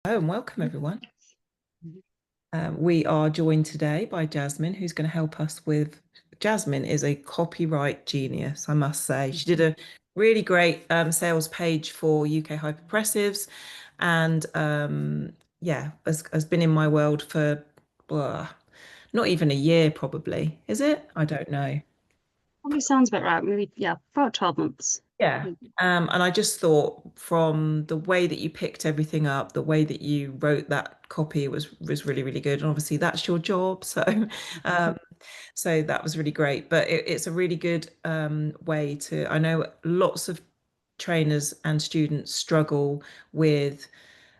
Hello and welcome everyone. We are joined today by Jasmine, who's going to help us with. Jasmine is a copyright genius, I must say. She did a really great sales page for UK Hyperpressives, and yeah, has been in my world for not even a year, probably. Is it? I don't know. Probably sounds about right. Maybe, yeah, about 12 months. Yeah. And I just thought from the way that you picked everything up, the way that you wrote that copy was really, really good. And obviously that's your job. So um, so that was really great. But it's a really good way to, I know lots of trainers and students struggle with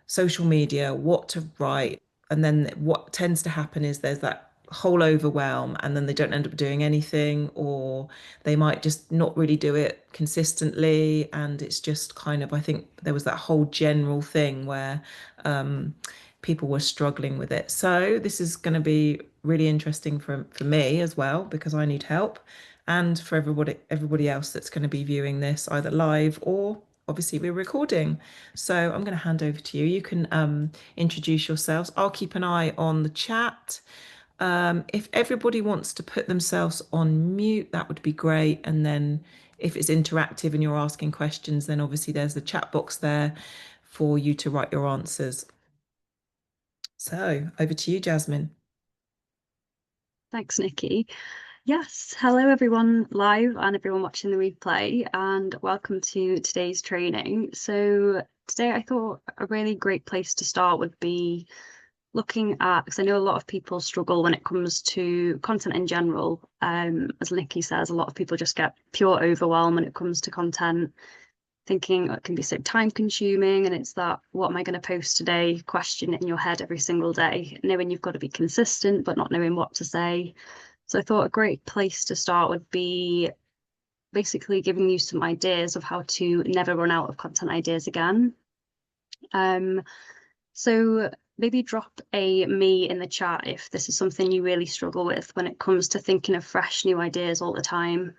social media, what to write. And then what tends to happen is there's that whole overwhelm, and then they don't end up doing anything, or they might just not really do it consistently. And it's just kind of, I think there was that whole general thing where people were struggling with it. So this is going to be really interesting for me as well, because I need help, and for everybody else that's going to be viewing this either live or obviously we're recording. So I'm going to hand over to you. You can introduce yourselves. I'll keep an eye on the chat. If everybody wants to put themselves on mute, that would be great. And then if it's interactive and you're asking questions, then obviously there's the chat box there for you to write your answers. So over to you, Jasmine. Thanks, Nikki. Yes, hello everyone live and everyone watching the replay, and welcome to today's training. So today I thought a really great place to start would be looking at, because I know a lot of people struggle when it comes to content in general. As Nikki says, a lot of people just get pure overwhelm when it comes to content, thinking it can be so time consuming, and it's that what am I going to post today question in your head every single day, knowing you've got to be consistent but not knowing what to say. So I thought a great place to start would be basically giving you some ideas of how to never run out of content ideas again. So maybe drop a me in the chat if this is something you really struggle with when it comes to thinking of fresh new ideas all the time.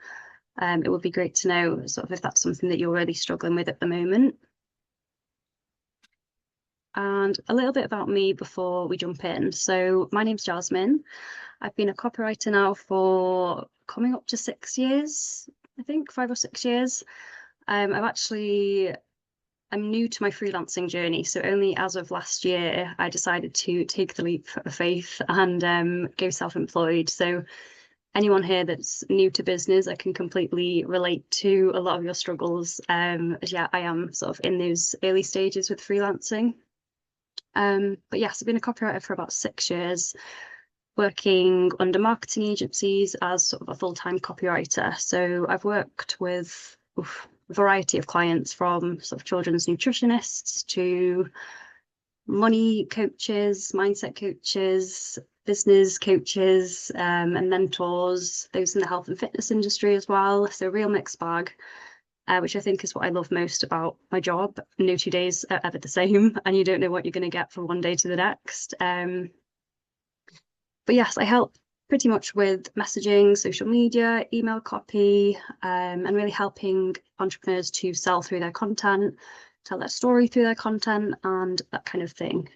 It would be great to know sort of if that's something that you're really struggling with at the moment. And a little bit about me before we jump in. So my name's Jasmine. I've been a copywriter now for coming up to 6 years, I think 5 or 6 years. I'm new to my freelancing journey, so only as of last year I decided to take the leap of faith and go self-employed. So anyone here that's new to business, I can completely relate to a lot of your struggles. As yeah, I am sort of in those early stages with freelancing. But yes, I've been a copywriter for about 6 years, working under marketing agencies as sort of a full-time copywriter. So I've worked with a variety of clients, from sort of children's nutritionists to money coaches, mindset coaches, business coaches, and mentors, those in the health and fitness industry as well. So a real mixed bag, which I think is what I love most about my job. No 2 days are ever the same, and you don't know what you're going to get from one day to the next. But yes, I help pretty much with messaging, social media, email copy, and really helping entrepreneurs to sell through their content, tell their story through their content, and that kind of thing.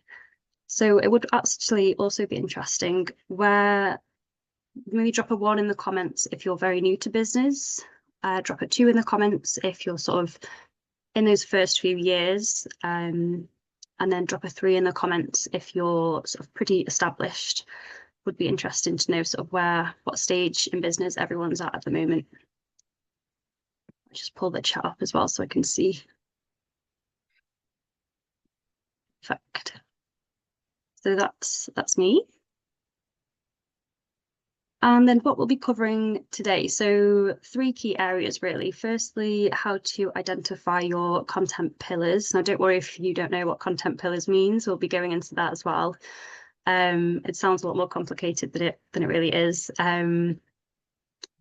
So it would actually also be interesting where maybe drop a 1 in the comments if you're very new to business, drop a 2 in the comments if you're sort of in those first few years, and then drop a 3 in the comments if you're sort of pretty established. Would be interesting to know sort of what stage in business everyone's at the moment. I'll just pull the chat up as well so I can see. Perfect. So that's me. And then what we'll be covering today. So 3 key areas really. Firstly, how to identify your content pillars. Now, don't worry if you don't know what content pillars means. We'll be going into that as well. It sounds a lot more complicated than it really is. But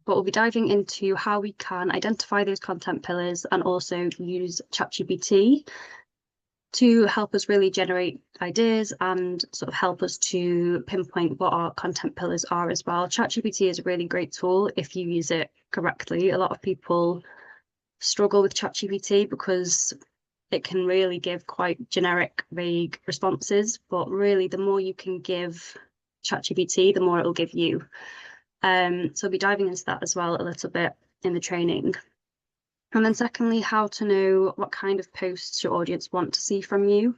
we'll be diving into how we can identify those content pillars and also use ChatGPT to help us really generate ideas and sort of help us to pinpoint what our content pillars are as well. ChatGPT is a really great tool if you use it correctly. A lot of people struggle with ChatGPT because it can really give quite generic, vague responses, but really the more you can give ChatGPT, the more it'll give you. So I'll be diving into that as well a little bit in the training. And then secondly, how to know what kind of posts your audience want to see from you.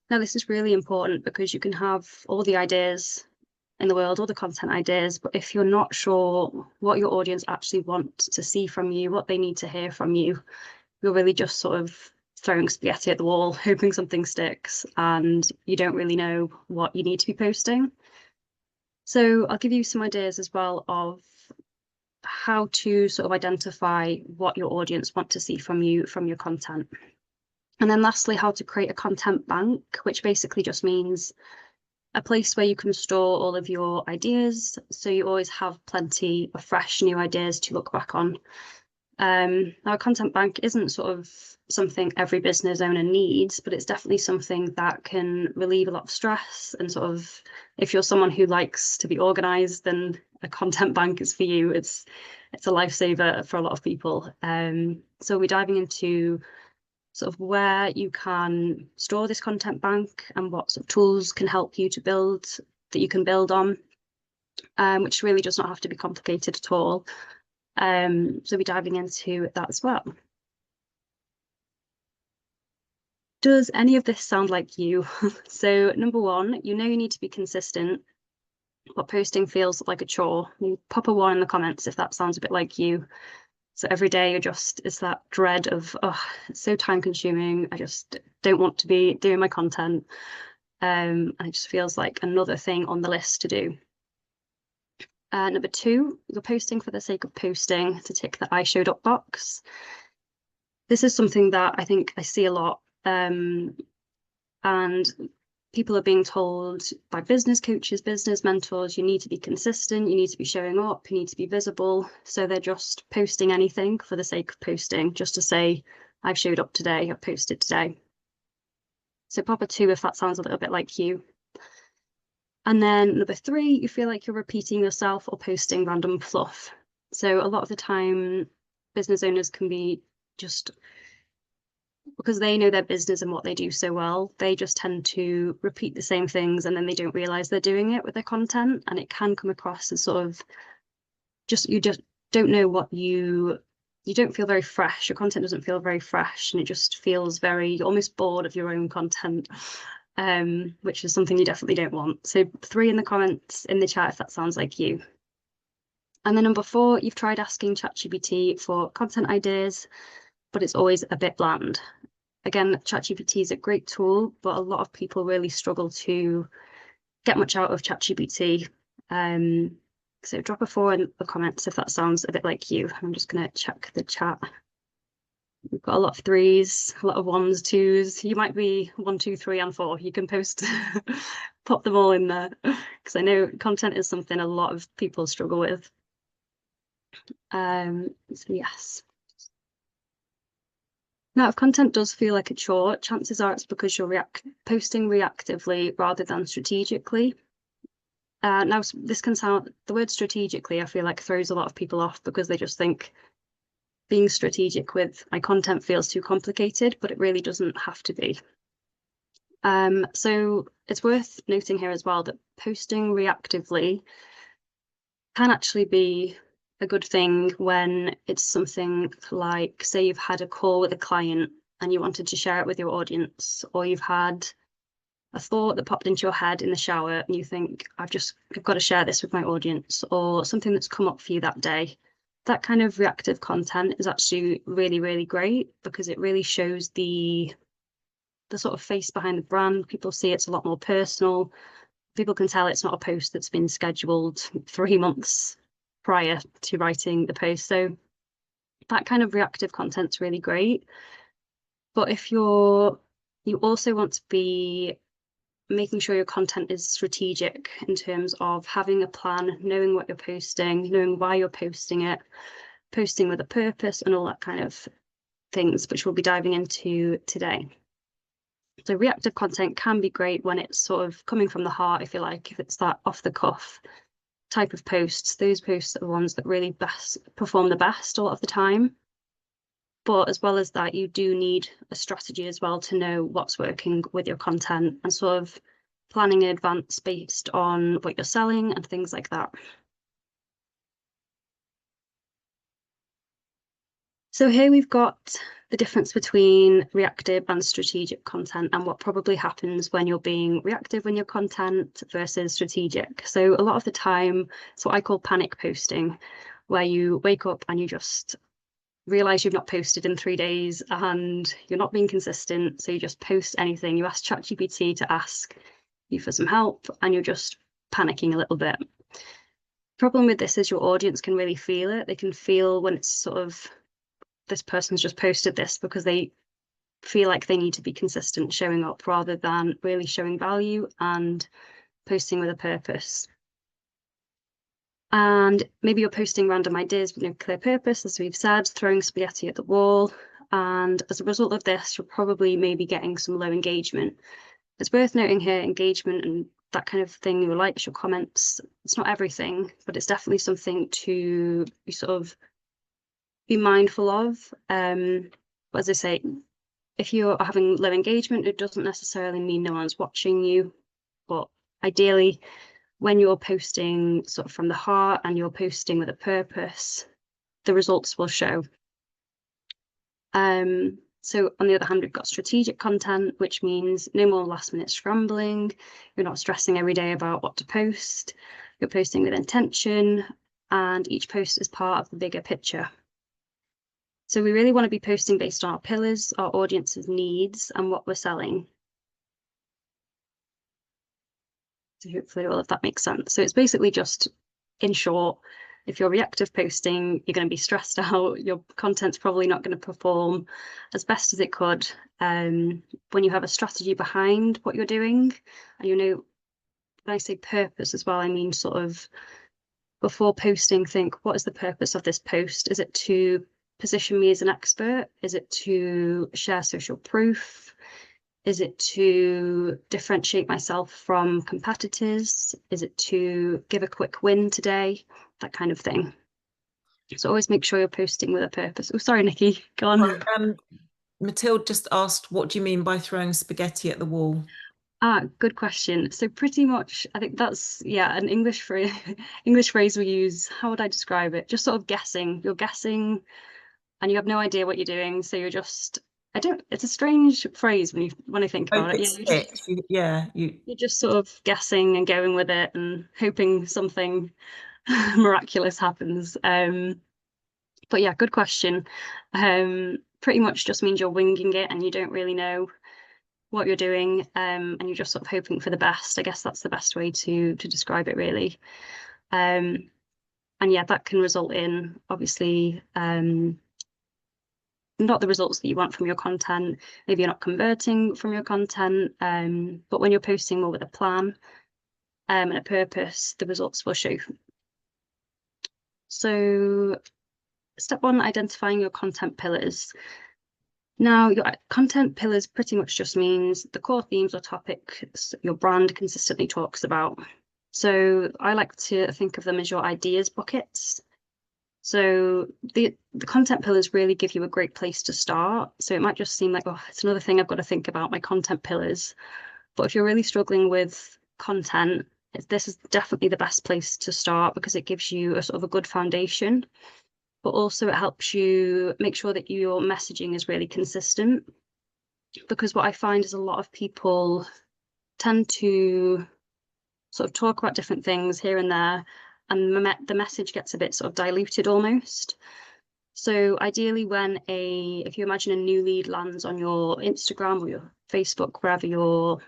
Now, this is really important because you can have all the ideas in the world, all the content ideas, but if you're not sure what your audience actually want to see from you, what they need to hear from you, you're really just sort of throwing spaghetti at the wall, hoping something sticks, and you don't really know what you need to be posting. So I'll give you some ideas as well of how to sort of identify what your audience want to see from you, from your content. And then lastly, how to create a content bank, which basically just means a place where you can store all of your ideas, so you always have plenty of fresh new ideas to look back on. Now, a content bank isn't sort of something every business owner needs, but it's definitely something that can relieve a lot of stress. And sort of, if you're someone who likes to be organized, then a content bank is for you. It's a lifesaver for a lot of people. So we're diving into sort of where you can store this content bank and what sort of tools can help you to build, that you can build on, which really does not have to be complicated at all. So we're diving into that as well. Does any of this sound like you? So number one, you know you need to be consistent, but posting feels like a chore. You pop a 1 in the comments if that sounds a bit like you. So every day you're just, it's that dread of, oh, it's so time consuming. I just don't want to be doing my content. And it just feels like another thing on the list to do. Number 2, you're posting for the sake of posting to tick the I showed up box. This is something that I think I see a lot. And people are being told by business coaches, business mentors, you need to be consistent, you need to be showing up, you need to be visible. So they're just posting anything for the sake of posting, just to say, I've showed up today, I've posted today. So pop a 2 if that sounds a little bit like you. And then number 3, you feel like you're repeating yourself or posting random fluff. So a lot of the time, business owners can be just, because they know their business and what they do so well, they just tend to repeat the same things and then they don't realize they're doing it with their content. And it can come across as sort of you just don't know what you don't feel very fresh. Your content doesn't feel very fresh and it just feels very, you're almost bored of your own content, which is something you definitely don't want. So 3 in the comments in the chat if that sounds like you. And then number 4, you've tried asking ChatGPT for content ideas, but it's always a bit bland. Again, ChatGPT is a great tool, but a lot of people really struggle to get much out of ChatGPT. So drop a 4 in the comments if that sounds a bit like you. I'm just going to check the chat. We've got a lot of 3s, a lot of 1s, 2s. You might be 1, 2, 3, and 4. You can post, pop them all in there, because I know content is something a lot of people struggle with. So yes. Now, if content does feel like a chore, chances are it's because you're posting reactively rather than strategically. Now, this can sound, the word strategically, I feel like throws a lot of people off because they just think being strategic with my content feels too complicated, but it really doesn't have to be. So it's worth noting here as well that posting reactively can actually be a good thing when it's something like, say you've had a call with a client and you wanted to share it with your audience, or you've had a thought that popped into your head in the shower and you think, I've got to share this with my audience, or something that's come up for you that day. That kind of reactive content is actually really, really great because it really shows the sort of face behind the brand. People see it's a lot more personal. People can tell it's not a post that's been scheduled 3 months prior to writing the post. So that kind of reactive content's really great. But if you also want to be making sure your content is strategic in terms of having a plan, knowing what you're posting, knowing why you're posting it, posting with a purpose and all that kind of things, which we'll be diving into today. So reactive content can be great when it's sort of coming from the heart, if you like, if it's that off the cuff type of posts. Those posts are the ones that really perform the best a lot of the time. But as well as that, you do need a strategy as well to know what's working with your content and sort of planning in advance based on what you're selling and things like that. So here we've got the difference between reactive and strategic content and what probably happens when you're being reactive in your content versus strategic. So a lot of the time, it's what I call panic posting, where you wake up and you just realize you've not posted in 3 days and you're not being consistent. So you just post anything. You ask ChatGPT to ask you for some help and you're just panicking a little bit. Problem with this is your audience can really feel it. They can feel when it's sort of, this person's just posted this because they feel like they need to be consistent showing up rather than really showing value and posting with a purpose. And maybe you're posting random ideas with no clear purpose, as we've said, throwing spaghetti at the wall. And as a result of this, you're probably maybe getting some low engagement. It's worth noting here, engagement and that kind of thing, your likes, your comments, it's not everything, but it's definitely something to be sort of be mindful of. But as I say, if you're having low engagement, it doesn't necessarily mean no one's watching you, but ideally, when you're posting sort of from the heart and you're posting with a purpose, the results will show. So on the other hand, we've got strategic content, which means no more last minute scrambling. You're not stressing every day about what to post. You're posting with intention, and each post is part of the bigger picture. So we really want to be posting based on our pillars, our audience's needs, and what we're selling. So hopefully all of that makes sense. So it's basically just, in short, if you're reactive posting, you're going to be stressed out. Your content's probably not going to perform as best as it could. When you have a strategy behind what you're doing, and you know, when I say purpose as well, I mean sort of before posting, think, what is the purpose of this post? Is it to position me as an expert? Is it to share social proof? Is it to differentiate myself from competitors? Is it to give a quick win today? That kind of thing. So always make sure you're posting with a purpose. Oh, sorry, Nikki, go on. Matilda just asked, what do you mean by throwing spaghetti at the wall? Good question. So pretty much, I think that's, yeah, an English phrase, English phrase we use. How would I describe it? Just sort of guessing. You're guessing and you have no idea what you're doing. So you're just, it's a strange phrase when I think about it. Yeah, you're just sort of guessing and going with it and hoping something miraculous happens. But yeah, good question. Pretty much just means you're winging it and you don't really know what you're doing, and you're just sort of hoping for the best. I guess that's the best way to describe it, really. And yeah, that can result in obviously not the results that you want from your content. Maybe you're not converting from your content, but when you're posting more with a plan and a purpose, the results will show. So step one, identifying your content pillars. Now, your content pillars pretty much just means the core themes or topics your brand consistently talks about. So I like to think of them as your ideas buckets. So the content pillars really give you a great place to start. So it might just seem like, oh, it's another thing I've got to think about, my content pillars. But if you're really struggling with content, this is definitely the best place to start because it gives you a sort of a good foundation. But also it helps you make sure that your messaging is really consistent. Because what I find is a lot of people tend to sort of talk about different things here and there, and the message gets a bit sort of diluted almost. So ideally if you imagine a new lead lands on your Instagram or your Facebook, wherever your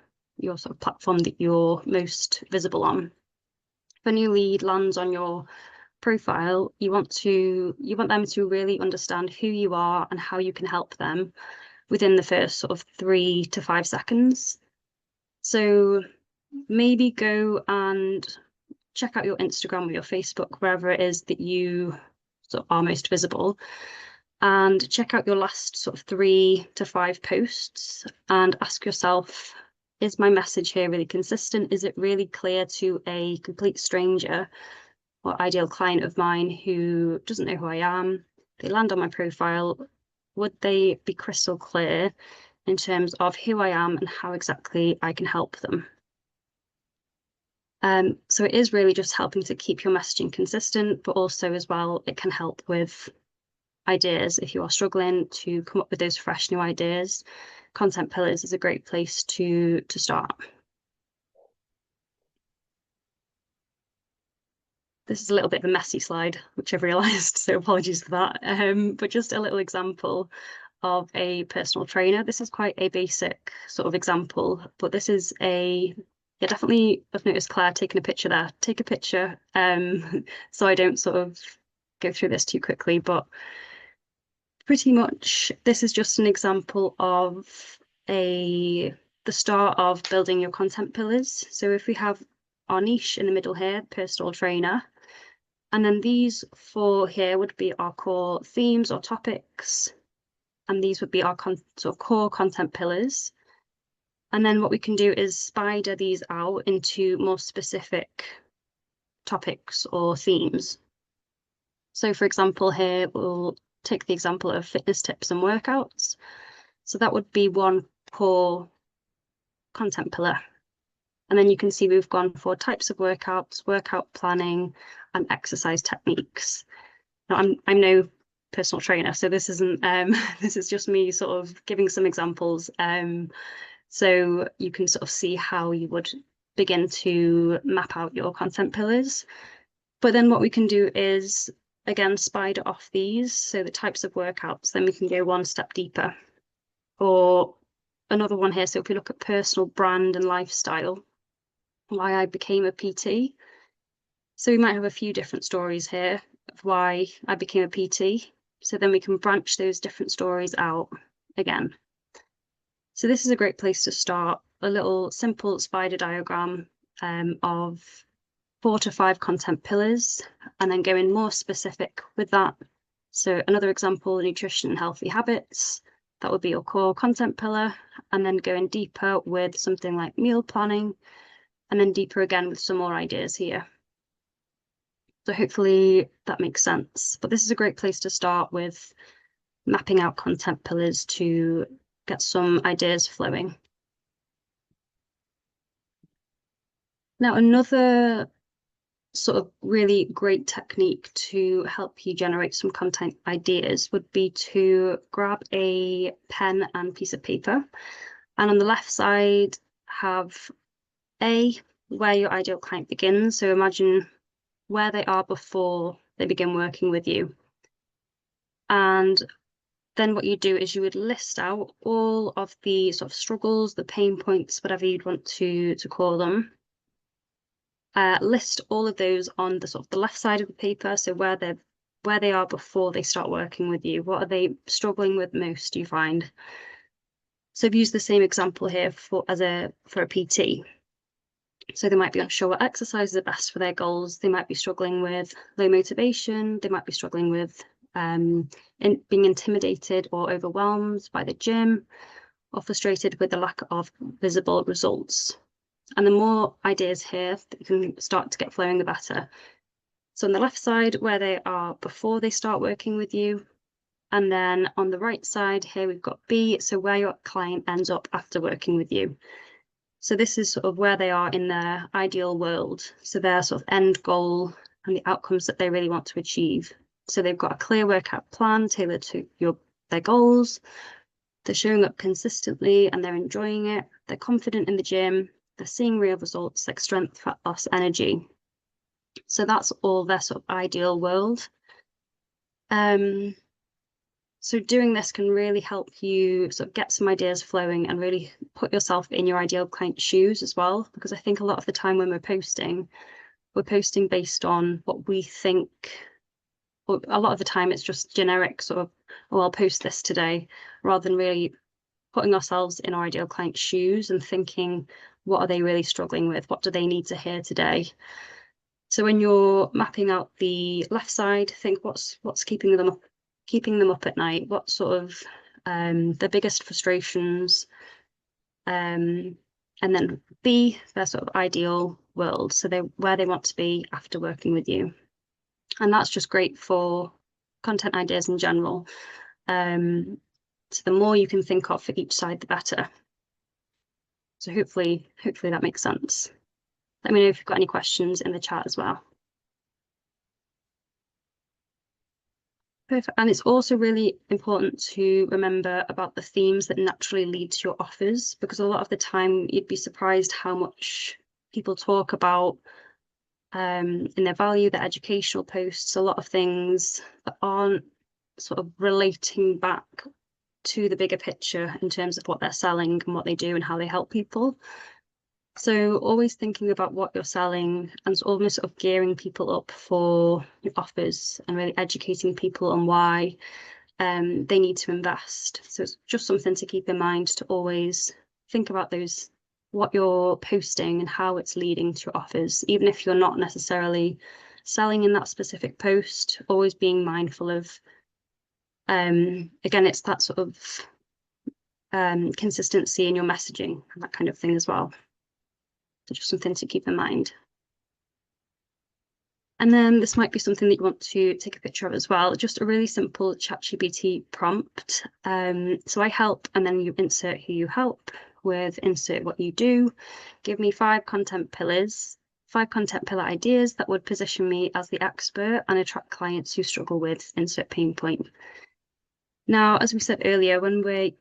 sort of platform that you're most visible on, if a new lead lands on your profile, you want them to really understand who you are and how you can help them within the first sort of 3 to 5 seconds. So maybe go and check out your Instagram or your Facebook, wherever it is that you sort of are most visible, and check out your last sort of 3 to 5 posts and ask yourself, is my message here really consistent? Is it really clear to a complete stranger or ideal client of mine who doesn't know who I am? They land on my profile. would they be crystal clear in terms of who I am and how exactly I can help them? So it is really just helping to keep your messaging consistent, but also as well, it can help with ideas. If you are struggling to come up with those fresh new ideas, content pillars is a great place to start. This is a little bit of a messy slide, which I've realised, so apologies for that. But just a little example of a personal trainer. This is quite a basic sort of example, but this is yeah, definitely I've noticed Claire taking a picture there. Take a picture, so I don't sort of go through this too quickly, but pretty much this is just an example of the start of building your content pillars. So if we have our niche in the middle here, personal trainer, and then these four here would be our core themes or topics, and these would be our sort of core content pillars. And then what we can do is spider these out into more specific topics or themes. So for example, here we'll take the example of fitness tips and workouts. So that would be one core content pillar. And then you can see we've gone for types of workouts, workout planning, and exercise techniques. Now, I'm no personal trainer, so this isn't this is just me sort of giving some examples. So you can sort of see how you would begin to map out your content pillars. But then what we can do is, again, spider off these. So the types of workouts, then we can go one step deeper. Or another one here. So if we look at personal brand and lifestyle, why I became a PT. So we might have a few different stories here of why I became a PT. So then we can branch those different stories out again. So this is a great place to start, a little simple spider diagram of 4 to 5 content pillars, and then going more specific with that. So another example, nutrition and healthy habits, that would be your core content pillar, and then going deeper with something like meal planning, and then deeper again with some more ideas here. So hopefully that makes sense. But this is a great place to start with mapping out content pillars to get some ideas flowing. Now, another sort of really great technique to help you generate some content ideas would be to grab a pen and piece of paper. And on the left side, have where your ideal client begins. So imagine where they are before they begin working with you. And then what you do is you would list out all of the sort of struggles, the pain points, whatever you'd want to call them. List all of those on the sort of the left side of the paper. So where they are before they start working with you. What are they struggling with most, do you find? So I've used the same example here for a PT. So they might be unsure what exercises are best for their goals. They might be struggling with low motivation. They might be struggling with being intimidated or overwhelmed by the gym, or frustrated with the lack of visible results. And the more ideas here that you can start to get flowing, the better. So on the left side, where they are before they start working with you. And then on the right side here, we've got B, so where your client ends up after working with you. So this is sort of where they are in their ideal world. So their sort of end goal and the outcomes that they really want to achieve. So they've got a clear workout plan tailored to their goals. They're showing up consistently and they're enjoying it. They're confident in the gym. They're seeing real results like strength, fat loss, energy. So that's all their sort of ideal world. So doing this can really help you sort of get some ideas flowing and really put yourself in your ideal client's shoes as well. Because I think a lot of the time when we're posting based on what we think. Or a lot of the time it's just generic sort of, oh, I'll post this today, rather than really putting ourselves in our ideal client's shoes and thinking, what are they really struggling with? What do they need to hear today? So when you're mapping out the left side, think what's keeping them up at night, what sort of their biggest frustrations, and then B, their sort of ideal world, so where they want to be after working with you. And that's just great for content ideas in general. So the more you can think of for each side, the better. So hopefully that makes sense. Let me know if you've got any questions in the chat as well. Perfect. And it's also really important to remember about the themes that naturally lead to your offers, because a lot of the time you'd be surprised how much people talk about in their value, their educational posts, a lot of things that aren't sort of relating back to the bigger picture in terms of what they're selling and what they do and how they help people. So always thinking about what you're selling and almost sort of gearing people up for your offers and really educating people on why they need to invest. So it's just something to keep in mind, to always think about those, what you're posting and how it's leading to offers, even if you're not necessarily selling in that specific post, always being mindful of, again, it's that sort of consistency in your messaging and that kind of thing as well. So just something to keep in mind. And then this might be something that you want to take a picture of as well, just a really simple ChatGPT prompt. So I help, and then you insert who you help with, insert what you do. Give me 5 content pillars, 5 content pillar ideas that would position me as the expert and attract clients who struggle with insert pain point. Now, as we said earlier, when we're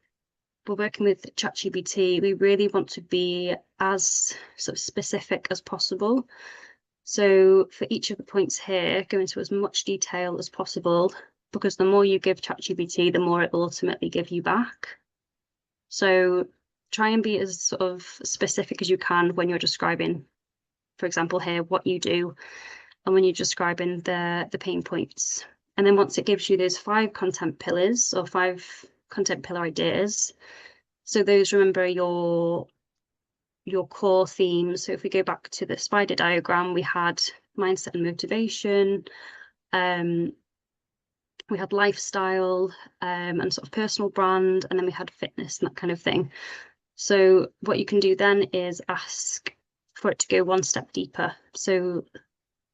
working with ChatGPT, we really want to be as sort of specific as possible. So for each of the points here, go into as much detail as possible, because the more you give ChatGPT, the more it will ultimately give you back. So try and be as sort of specific as you can when you're describing, for example, here, what you do, and when you're describing the pain points. And then once it gives you those 5 content pillars or 5 content pillar ideas, so those, remember, your core themes. So if we go back to the spider diagram, we had mindset and motivation, we had lifestyle and sort of personal brand, and then we had fitness and that kind of thing. So what you can do then is ask for it to go one step deeper. So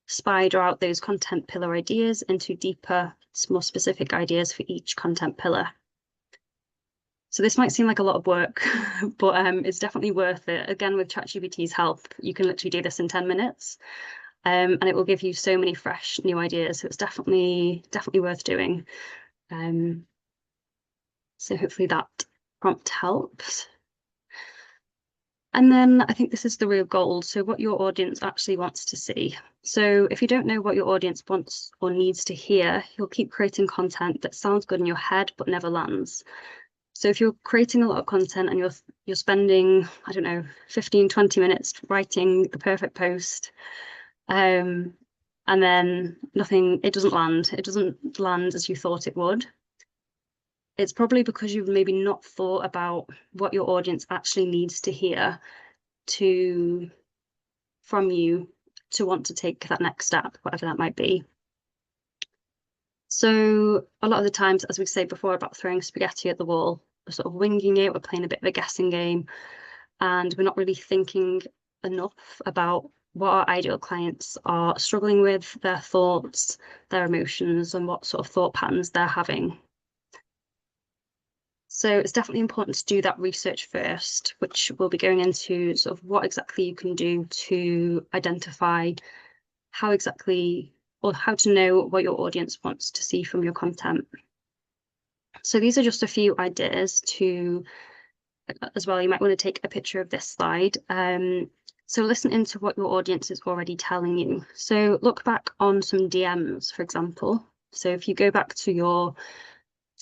spider out those content pillar ideas into deeper, more specific ideas for each content pillar. So this might seem like a lot of work, but it's definitely worth it. Again, with ChatGPT's help, you can literally do this in 10 minutes, and it will give you so many fresh new ideas. So it's definitely worth doing. So hopefully that prompt helps. And then I think this is the real gold. So what your audience actually wants to see. So if you don't know what your audience wants or needs to hear, you'll keep creating content that sounds good in your head but never lands. So if you're creating a lot of content and you're spending, I don't know, 15, 20 minutes writing the perfect post, and then it doesn't land as you thought it would, it's probably because you've maybe not thought about what your audience actually needs to hear from you to want to take that next step, whatever that might be. So a lot of the times, as we say before about throwing spaghetti at the wall, we're sort of winging it, we're playing a bit of a guessing game, and we're not really thinking enough about what our ideal clients are struggling with, their thoughts, their emotions, and what sort of thought patterns they're having. So it's definitely important to do that research first, which we'll be going into sort of what exactly you can do to identify how to know what your audience wants to see from your content. So these are just a few ideas as well. You might want to take a picture of this slide. So listen into what your audience is already telling you. So look back on some DMs, for example. So if you go back to your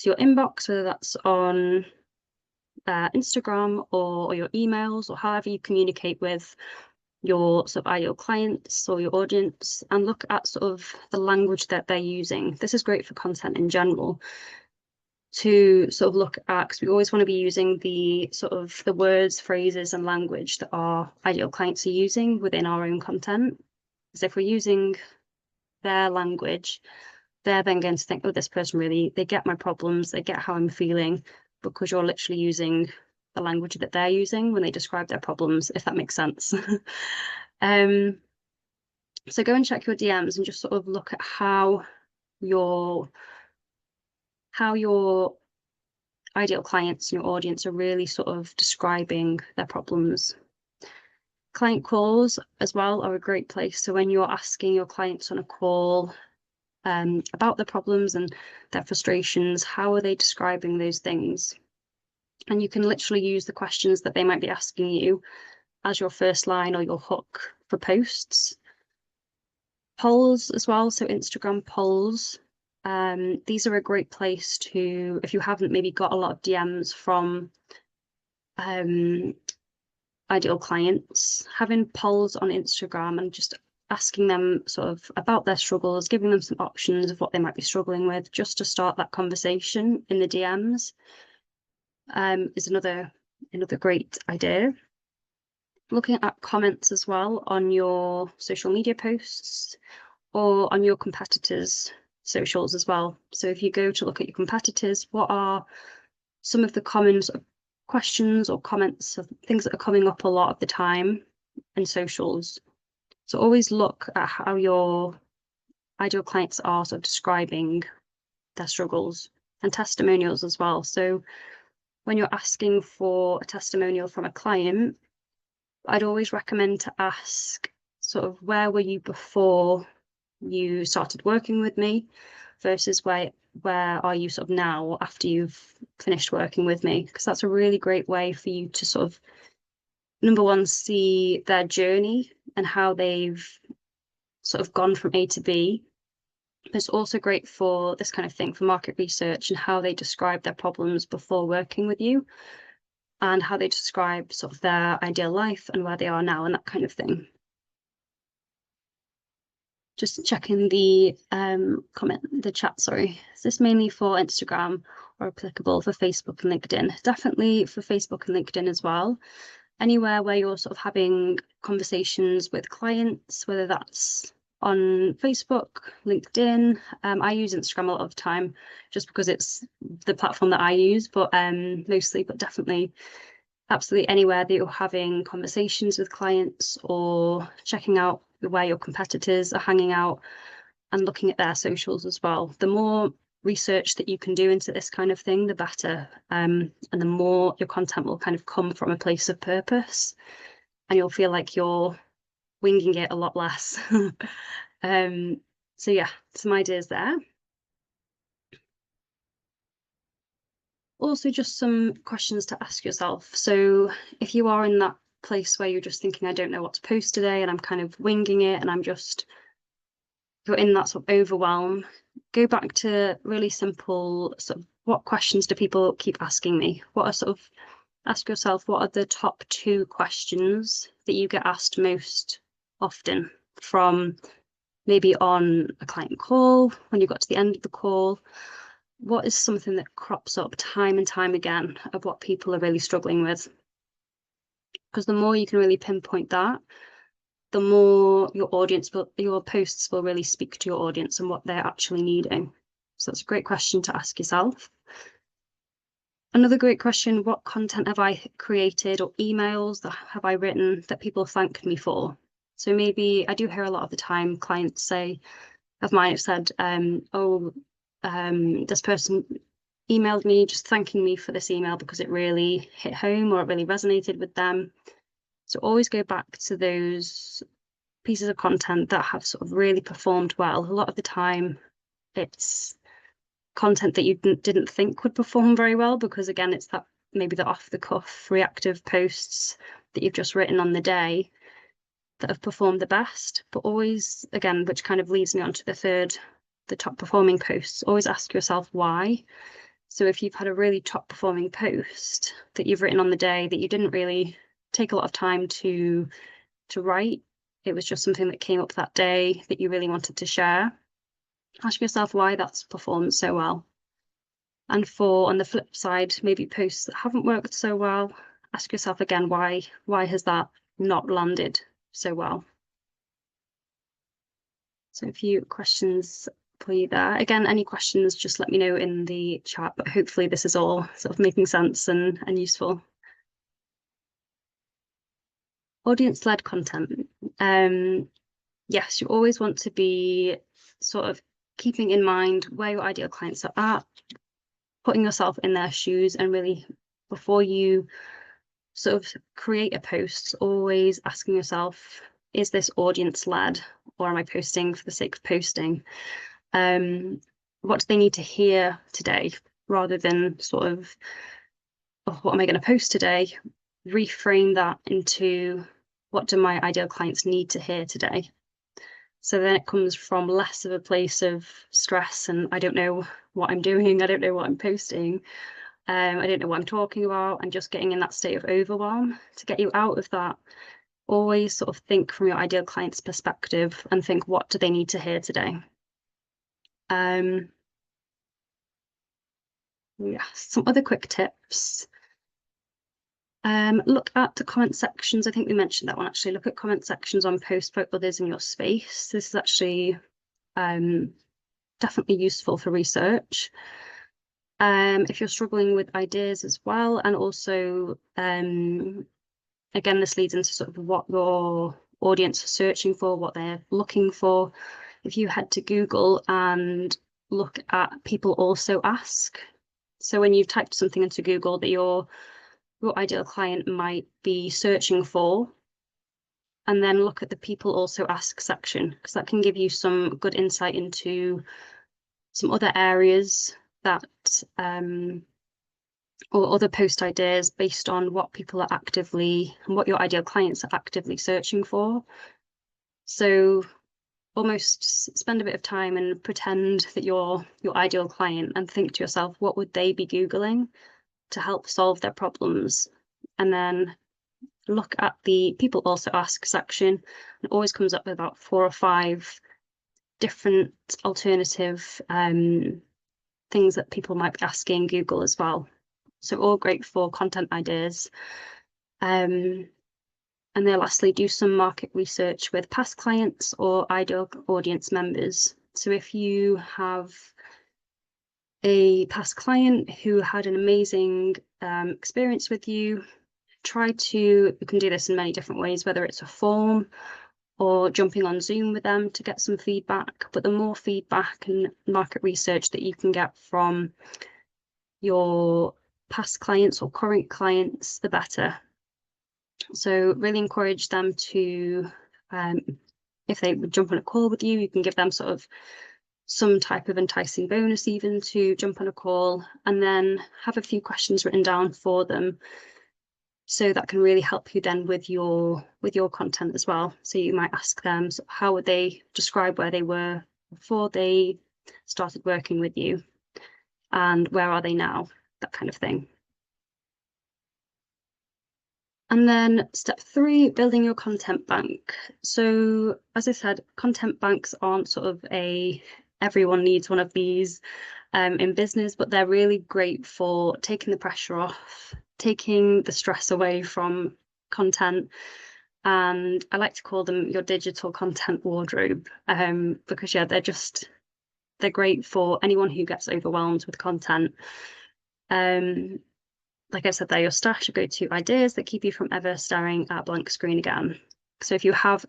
inbox, whether that's on Instagram or your emails, or however you communicate with your sort of ideal clients or your audience, and look at sort of the language that they're using. This is great for content in general, to sort of look at, because we always want to be using the sort of the words, phrases, and language that our ideal clients are using within our own content. Because if we're using their language, they're then going to think, oh, this person they get my problems, they get how I'm feeling, because you're literally using the language that they're using when they describe their problems, if that makes sense. So go and check your DMs and just sort of look at how your ideal clients and your audience are really sort of describing their problems. Client calls as well are a great place. So when you're asking your clients on a call about their problems and their frustrations, how are they describing those things? And you can literally use the questions that they might be asking you as your first line or your hook for posts. Polls as well, so Instagram polls. These are a great place to, if you haven't maybe got a lot of DMs from ideal clients, having polls on Instagram and just asking them sort of about their struggles, giving them some options of what they might be struggling with, just to start that conversation in the DMs, is another great idea. Looking at comments as well on your social media posts or on your competitors' socials as well. So if you go to look at your competitors, what are some of the common sort of questions or comments of things that are coming up a lot of the time in socials? So always look at how your ideal clients are sort of describing their struggles, and testimonials as well. So when you're asking for a testimonial from a client, I'd always recommend to ask sort of, where were you before you started working with me versus where are you sort of now after you've finished working with me? Because that's a really great way for you to sort of, number one, see their journey and how they've sort of gone from A to B. But it's also great for this kind of thing, for market research, and how they describe their problems before working with you, and how they describe sort of their ideal life and where they are now and that kind of thing. Just checking the chat, sorry. Is this mainly for Instagram or applicable for Facebook and LinkedIn? Definitely for Facebook and LinkedIn as well. Anywhere where you're sort of having conversations with clients, whether that's on Facebook, LinkedIn. I use Instagram a lot of the time just because it's the platform that I use, but mostly, but definitely absolutely anywhere that you're having conversations with clients or checking out where your competitors are hanging out and looking at their socials as well. The more research that you can do into this kind of thing, the better. And the more your content will kind of come from a place of purpose, and you'll feel like you're winging it a lot less. So yeah, some ideas there. Also, just some questions to ask yourself. So if you are in that place where you're just thinking, I don't know what to post today, and I'm kind of winging it, and you're in that sort of overwhelm, go back to really simple sort of, what questions do people keep asking me? Ask yourself, what are the top 2 questions that you get asked most often, from maybe on a client call, when you got to the end of the call? What is something that crops up time and time again of what people are really struggling with? Because the more you can really pinpoint that, the more your posts will really speak to your audience and what they're actually needing. So that's a great question to ask yourself. Another great question, what content have I created or emails that have I written that people thanked me for? So maybe I do hear a lot of the time clients of mine have said, this person emailed me just thanking me for this email because it really hit home or it really resonated with them. So always go back to those pieces of content that have sort of really performed well. A lot of the time it's content that you didn't think would perform very well, because again, it's that maybe the off the cuff reactive posts that you've just written on the day that have performed the best. But always, again, which kind of leads me on to the top performing posts, always ask yourself why. So if you've had a really top performing post that you've written on the day that you didn't really take a lot of time to write, it was just something that came up that day that you really wanted to share, ask yourself why that's performed so well. And on the flip side, maybe posts that haven't worked so well, ask yourself again, why has that not landed so well? So a few questions for you there. Again, any questions, just let me know in the chat, but hopefully this is all sort of making sense and useful. Audience-led content. Yes, you always want to be sort of keeping in mind where your ideal clients are at, putting yourself in their shoes, and really, before you sort of create a post, always asking yourself, is this audience led, or am I posting for the sake of posting? What do they need to hear today, rather than sort of, oh, what am I going to post today? Reframe that into, what do my ideal clients need to hear today? So then it comes from less of a place of stress and I don't know what I'm doing, I don't know what I'm posting, I don't know what I'm talking about, and just getting in that state of overwhelm. To get you out of that, always sort of think from your ideal client's perspective and think, what do they need to hear today? Yeah, some other quick tips. Look at the comment sections. I think we mentioned that one actually. Look at comment sections on posts by others in your space. This is actually definitely useful for research. If you're struggling with ideas as well, and also again, this leads into sort of what your audience is searching for, what they're looking for. If you head to Google and look at people also ask, so when you've typed something into Google that your ideal client might be searching for, and then look at the people also ask section, because that can give you some good insight into some other areas that or other post ideas based on what people are actively, and what your ideal clients are actively searching for. So almost spend a bit of time and pretend that you're your ideal client and think to yourself, what would they be Googling to help solve their problems? And then look at the people also ask section. It always comes up with about 4 or 5 different alternative things that people might be asking Google as well. So all great for content ideas. And then lastly, do some market research with past clients or ideal audience members. So if you have a past client who had an amazing experience with you, you can do this in many different ways, whether it's a form or jumping on Zoom with them to get some feedback. But the more feedback and market research that you can get from your past clients or current clients, the better. So really encourage them to, if they would jump on a call with you, you can give them sort of some type of enticing bonus even to jump on a call, and then have a few questions written down for them. So that can really help you then with your content as well. So you might ask them, how would they describe where they were before they started working with you, and where are they now, that kind of thing. And then step 3, building your content bank. So as I said, content banks aren't sort of everyone needs one of these in business, but they're really great for taking the pressure off, taking the stress away from content. And I like to call them your digital content wardrobe, because yeah, they're great for anyone who gets overwhelmed with content. Like I said, they're your stash of go-to ideas that keep you from ever staring at a blank screen again. So if you have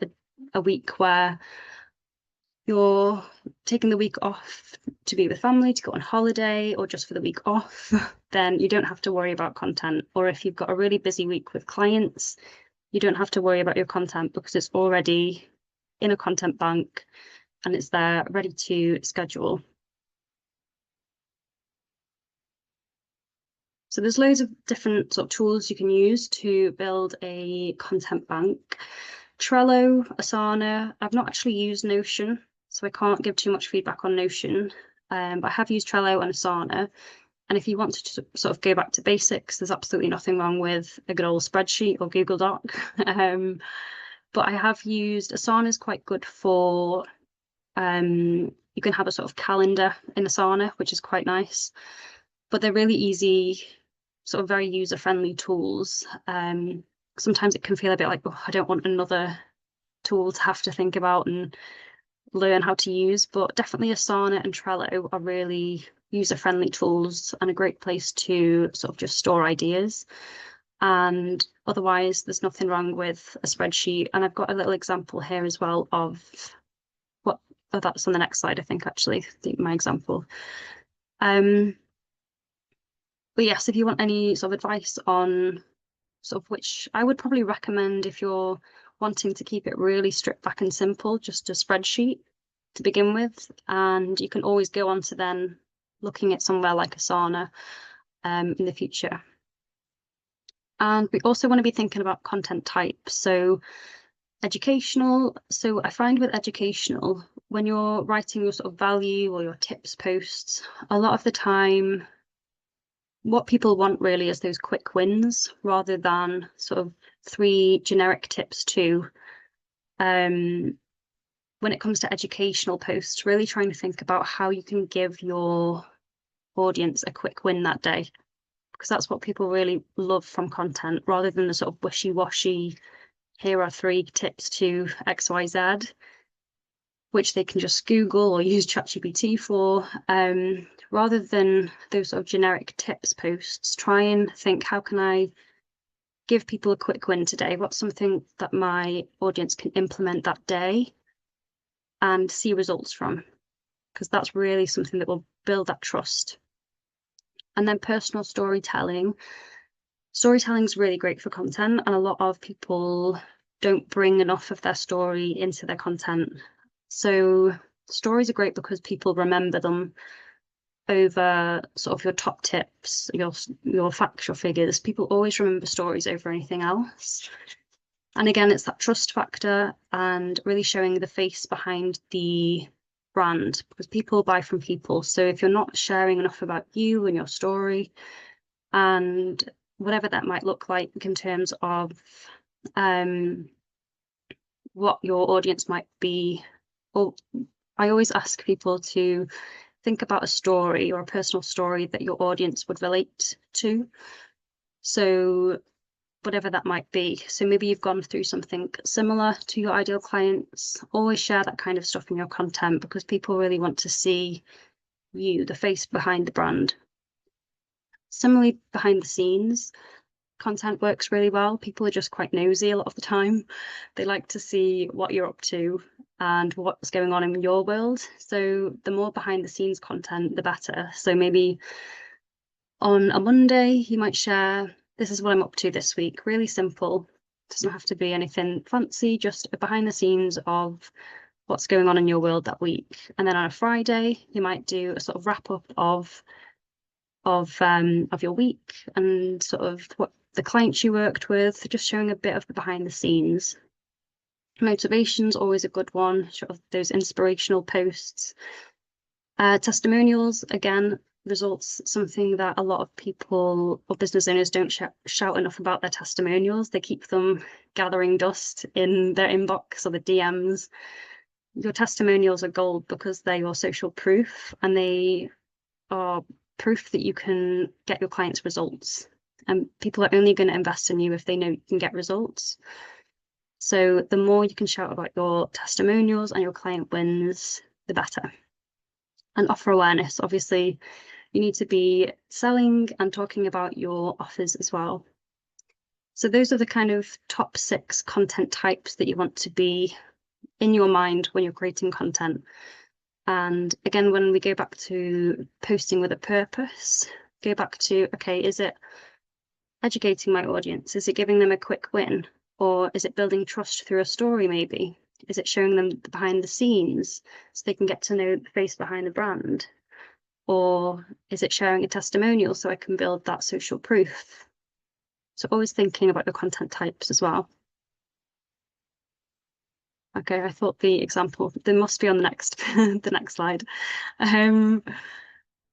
a week where you're taking the week off to be with family, to go on holiday, or just for the week off, then you don't have to worry about content. Or if you've got a really busy week with clients, you don't have to worry about your content because it's already in a content bank and it's there ready to schedule. So there's loads of different sort of tools you can use to build a content bank. Trello, Asana. I've not actually used Notion, so I can't give too much feedback on Notion, but I have used Trello and Asana. And if you want to sort of go back to basics, there's absolutely nothing wrong with a good old spreadsheet or Google Doc. But I have used Asana is quite good for, you can have a sort of calendar in Asana, which is quite nice. But they're really easy, sort of very user-friendly tools. Sometimes it can feel a bit like, oh, I don't want another tool to have to think about and learn how to use, but definitely Asana and Trello are really user-friendly tools and a great place to sort of just store ideas. And otherwise, there's nothing wrong with a spreadsheet. And I've got a little example here as well of that's on the next slide, I think, actually, my example. But yes, if you want any sort of advice on sort of which I would probably recommend if you're wanting to keep it really stripped back and simple, just a spreadsheet to begin with. And you can always go on to then looking at somewhere like Asana in the future. And we also want to be thinking about content types. So educational. So I find with educational, when you're writing your sort of value or your tips posts, a lot of the time, what people want really is those quick wins rather than sort of 3 generic tips too. When it comes to educational posts, really trying to think about how you can give your audience a quick win that day, because that's what people really love from content rather than the sort of wishy-washy, here are 3 tips to XYZ, which they can just Google or use ChatGPT for. Rather than those sort of generic tips posts, try and think, how can I give people a quick win today? What's something that my audience can implement that day and see results from? Because that's really something that will build that trust. And then personal storytelling. Storytelling is really great for content, and a lot of people don't bring enough of their story into their content. So stories are great because people remember them over sort of your top tips, your facts, your figures. People always remember stories over anything else. And again, it's that trust factor and really showing the face behind the brand, because people buy from people. So if you're not sharing enough about you and your story and whatever that might look like in terms of what your audience might be, or I always ask people to think about a story or a personal story that your audience would relate to. So whatever that might be. So maybe you've gone through something similar to your ideal clients. Always share that kind of stuff in your content because people really want to see you, the face behind the brand. Similarly, behind the scenes, content works really well. People are just quite nosy a lot of the time. They like to see what you're up to and what's going on in your world. So the more behind the scenes content, the better. So maybe on a Monday, you might share, this is what I'm up to this week. Really simple. Doesn't have to be anything fancy, just a behind the scenes of what's going on in your world that week. And then on a Friday, you might do a sort of wrap up of your week and sort of what the clients you worked with, just showing a bit of the behind the scenes. Motivation's always a good one, sort of those inspirational posts. Testimonials, again, results, something that a lot of people or business owners don't shout enough about their testimonials. They keep them gathering dust in their inbox or the DMs. Your testimonials are gold because they're your social proof and they are proof that you can get your clients results. And people are only going to invest in you if they know you can get results. So the more you can shout about your testimonials and your client wins, the better. And offer awareness, obviously, you need to be selling and talking about your offers as well. So those are the kind of top 6 content types that you want to be in your mind when you're creating content. And again, when we go back to posting with a purpose, go back to, okay, is it educating my audience? Is it giving them a quick win? Or is it building trust through a story maybe? Is it showing them the behind the scenes so they can get to know the face behind the brand? Or is it sharing a testimonial so I can build that social proof? So always thinking about your content types as well. Okay, I thought the example, they must be on the next the next slide.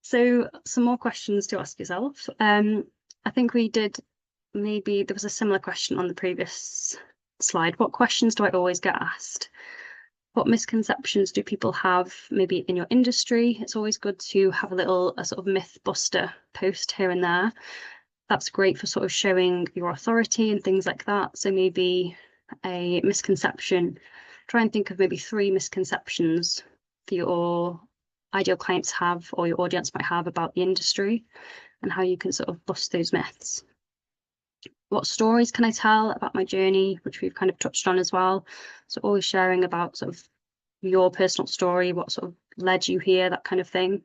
So some more questions to ask yourself. I think we did, maybe there was a similar question on the previous slide. What questions do I always get asked? What misconceptions do people have maybe in your industry? It's always good to have a sort of myth buster post here and there. That's great for sort of showing your authority and things like that. So maybe a misconception, try and think of maybe 3 misconceptions for your ideal clients have or your audience might have about the industry and how you can sort of bust those myths. What stories can I tell about my journey, which we've kind of touched on as well. So always sharing about sort of your personal story, what sort of led you here, that kind of thing.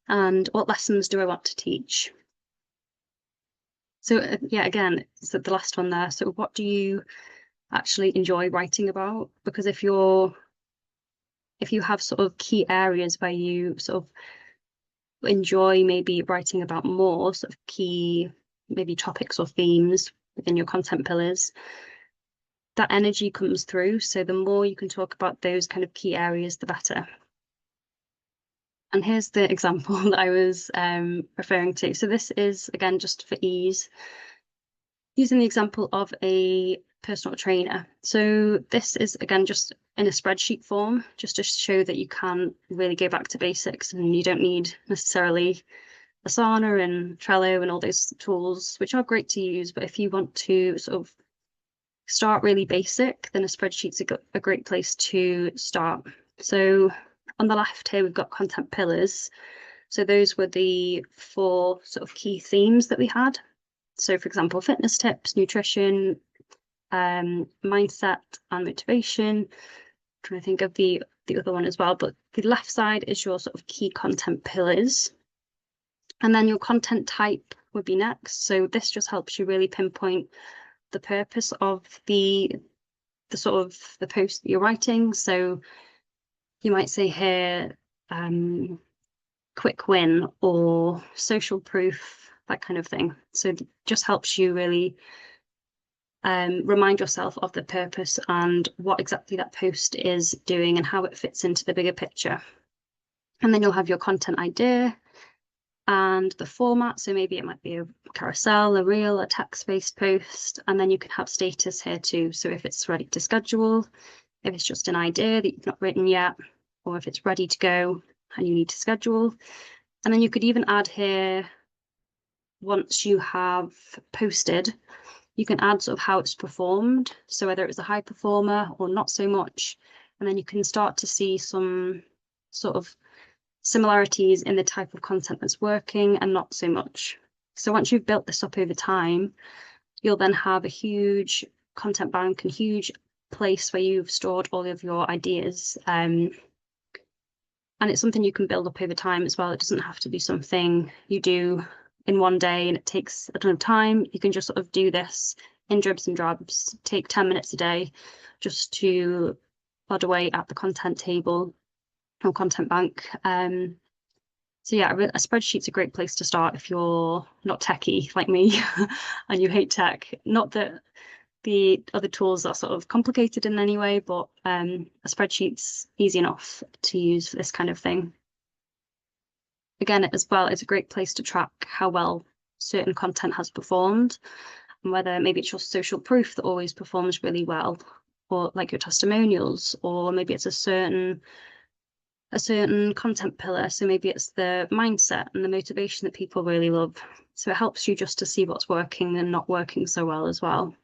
And what lessons do I want to teach? So yeah, again, so the last one there. So what do you actually enjoy writing about? Because if you have sort of key areas where you sort of enjoy maybe writing about more sort of key maybe topics or themes within your content pillars, that energy comes through. So the more you can talk about those kind of key areas, the better. And here's the example that I was referring to. So this is, again, just for ease, using the example of a personal trainer. So this is, again, just in a spreadsheet form, just to show that you can really go back to basics and you don't need necessarily Asana and Trello and all those tools, which are great to use. But if you want to sort of start really basic, then a spreadsheet's a great place to start. So on the left here, we've got content pillars. So those were the 4 sort of key themes that we had. So for example, fitness tips, nutrition, mindset and motivation. I'm trying to think of the other one as well, but the left side is your sort of key content pillars. And then your content type would be next. So this just helps you really pinpoint the purpose of the sort of the post that you're writing. So you might say here, quick win or social proof, that kind of thing. So it just helps you really remind yourself of the purpose and what exactly that post is doing and how it fits into the bigger picture. And then you'll have your content idea and the format. So maybe it might be a carousel, a reel, a text-based post, and then you can have status here too. So if it's ready to schedule, if it's just an idea that you've not written yet, or if it's ready to go and you need to schedule. And then you could even add here, once you have posted, you can add sort of how it's performed. So whether it was a high performer or not so much, and then you can start to see some sort of similarities in the type of content that's working and not so much. So once you've built this up over time, you'll then have a huge content bank and huge place where you've stored all of your ideas. And it's something you can build up over time as well. It doesn't have to be something you do in one day and it takes a ton of time. You can just sort of do this in dribs and drabs, take 10 minutes a day just to plod away at the content table or content bank. So yeah, a spreadsheet's a great place to start if you're not techie like me and you hate tech. Not that the other tools are sort of complicated in any way, but a spreadsheet's easy enough to use for this kind of thing. Again, as well, it's a great place to track how well certain content has performed, and whether maybe it's your social proof that always performs really well, or like your testimonials, or maybe it's a certain content pillar. So maybe it's the mindset and the motivation that people really love. So it helps you just to see what's working and not working so well as well.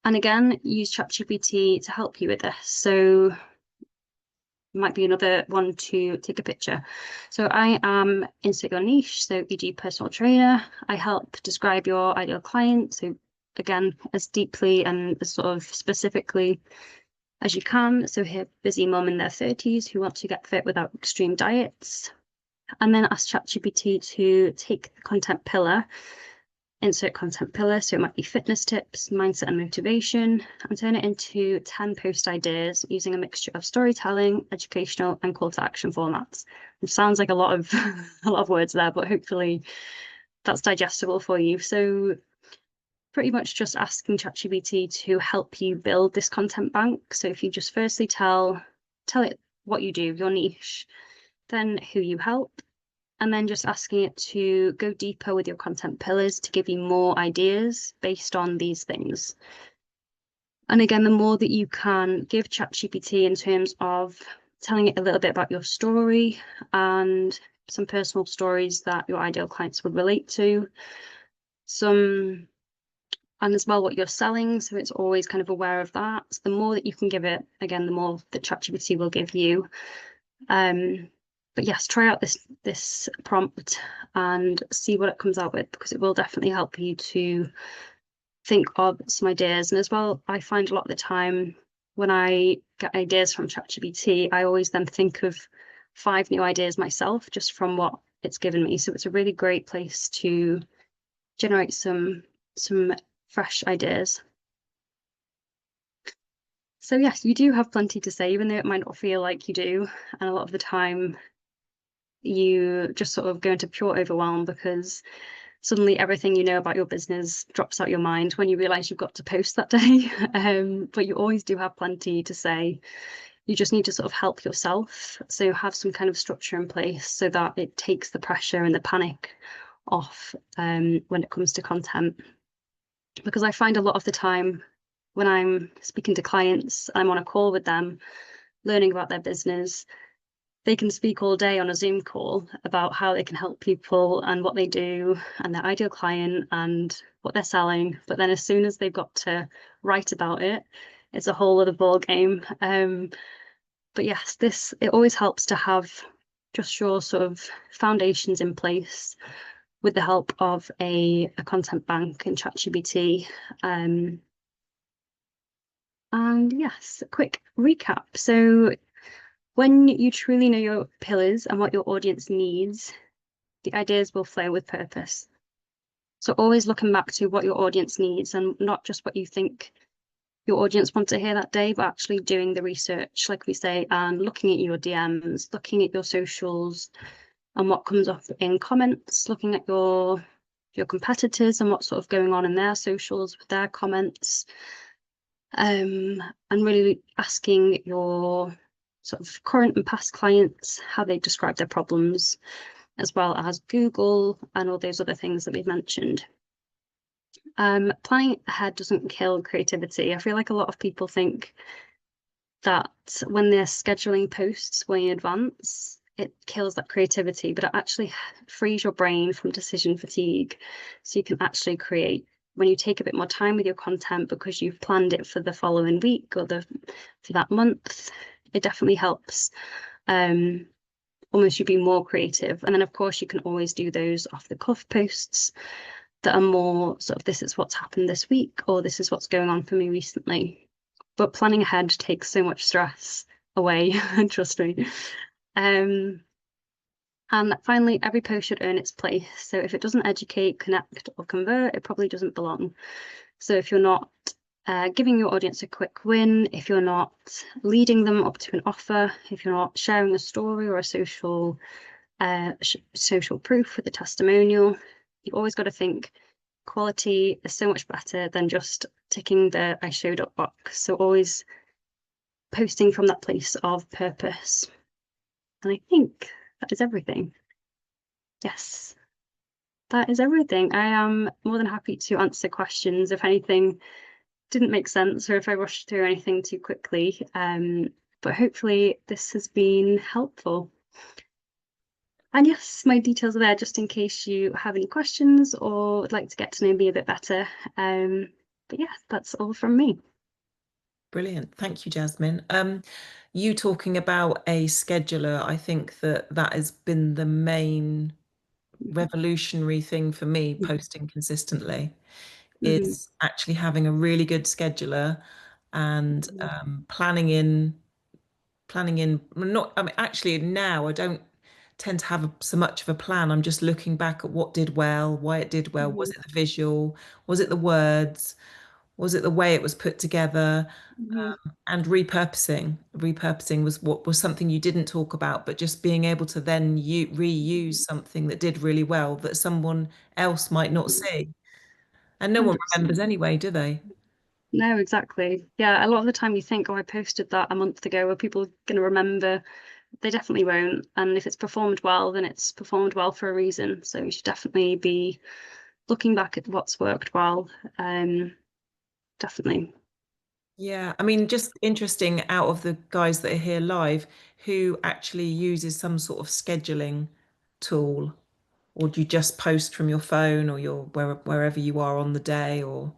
And again, use ChatGPT to help you with this. So might be another one to take a picture. So I am insert your niche, so e.g. personal trainer. I help describe your ideal client. So again, as deeply and as sort of specifically as you can. So here, busy mum in their 30s who want to get fit without extreme diets. And then ask ChatGPT to take the content pillar, insert content pillar, so it might be fitness tips, mindset and motivation, and turn it into 10 post ideas using a mixture of storytelling, educational and call to action formats. It sounds like a lot of a lot of words there, but hopefully that's digestible for you. So pretty much just asking ChatGPT to help you build this content bank. So if you just firstly tell it what you do, your niche, then who you help, and then just asking it to go deeper with your content pillars to give you more ideas based on these things. And again, the more that you can give ChatGPT in terms of telling it a little bit about your story and some personal stories that your ideal clients would relate to, and as well what you're selling, so it's always kind of aware of that. So the more that you can give it, again, the more that ChatGPT will give you. But yes, try out this prompt and see what it comes out with, because it will definitely help you to think of some ideas. And as well, I find a lot of the time when I get ideas from ChatGPT, I always then think of 5 new ideas myself just from what it's given me. So it's a really great place to generate some fresh ideas. So yes, you do have plenty to say, even though it might not feel like you do. And a lot of the time you just sort of go into pure overwhelm because suddenly everything you know about your business drops out your mind when you realize you've got to post that day. But you always do have plenty to say. You just need to sort of help yourself. So have some kind of structure in place so that it takes the pressure and the panic off when it comes to content. Because I find a lot of the time when I'm speaking to clients, I'm on a call with them, learning about their business. They can speak all day on a Zoom call about how they can help people and what they do and their ideal client and what they're selling. But then as soon as they've got to write about it, it's a whole other ball game. But yes, it always helps to have just your sort of foundations in place with the help of a content bank and ChatGPT. And yes, a quick recap. So when you truly know your pillars and what your audience needs, the ideas will flow with purpose. So always looking back to what your audience needs and not just what you think your audience want to hear that day, but actually doing the research, like we say, and looking at your DMs, looking at your socials and what comes up in comments, looking at your competitors and what's sort of going on in their socials with their comments, and really asking your sort of current and past clients how they describe their problems, as well as Google and all those other things that we've mentioned. Planning ahead doesn't kill creativity. I feel like a lot of people think that when they're scheduling posts way in advance, it kills that creativity, but it actually frees your brain from decision fatigue. So you can actually create when you take a bit more time with your content because you've planned it for the following week or for that month. It definitely helps. Almost you be more creative. And then of course you can always do those off the cuff posts that are more sort of this is what's happened this week or this is what's going on for me recently. But planning ahead takes so much stress away, trust me. And finally, every post should earn its place. So if it doesn't educate, connect, or convert, it probably doesn't belong. So if you're not giving your audience a quick win, if you're not leading them up to an offer, if you're not sharing a story or a social proof with a testimonial, you've always got to think quality is so much better than just ticking the I showed up box. So always posting from that place of purpose. And I think that is everything. Yes, that is everything. I am more than happy to answer questions if anything didn't make sense or if I rushed through anything too quickly. But hopefully this has been helpful. And yes, my details are there just in case you have any questions or would like to get to know me a bit better. But yeah, that's all from me. Brilliant. Thank you, Jasmine. You talking about a scheduler, I think that has been the main revolutionary thing for me posting consistently Mhm. is actually having a really good scheduler and planning in not I mean actually now I don't tend to have so much of a plan. I'm just looking back at what did well, why it did well. Was Mhm. it the visual? Was it the words? Was it the way it was put together? Mhm. And repurposing was what was something you didn't talk about, but just being able to then reuse something that did really well that someone else might not see. And no one remembers 100%. anyway, do they? No, exactly. Yeah, a lot of the time you think, oh, I posted that a month ago. Are people going to remember? They definitely won't. And if it's performed well, then it's performed well for a reason. So you should definitely be looking back at what's worked well. Definitely. Yeah, I mean, just interesting out of the guys that are here live, who actually uses some sort of scheduling tool, or do you just post from your phone or wherever you are on the day, or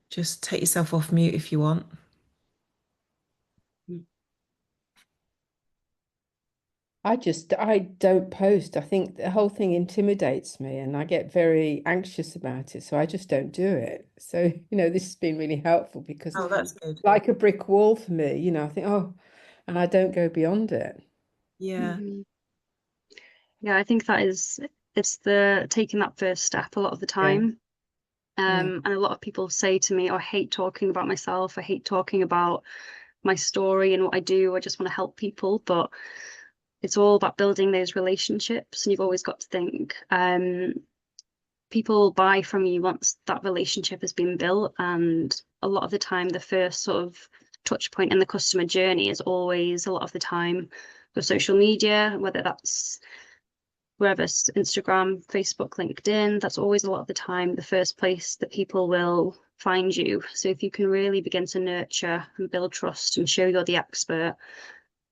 just take yourself off mute if you want? I don't post. I think the whole thing intimidates me and I get very anxious about it. So I just don't do it. So, this has been really helpful because Oh, that's good. like a brick wall for me, I think, oh, and I don't go beyond it. Yeah. Mhm. Yeah, I think that is it's the taking that first step a lot of the time. And a lot of people say to me, oh, I hate talking about myself. I hate talking about my story and what I do. I just want to help people. But it's all about building those relationships. And you've always got to think, people buy from you once that relationship has been built. And a lot of the time, the first sort of touch point in the customer journey is always a lot of the time with social media, whether that's wherever, Instagram, Facebook, LinkedIn, that's always a lot of the time the first place that people will find you. So if you can really begin to nurture and build trust and show you're the expert,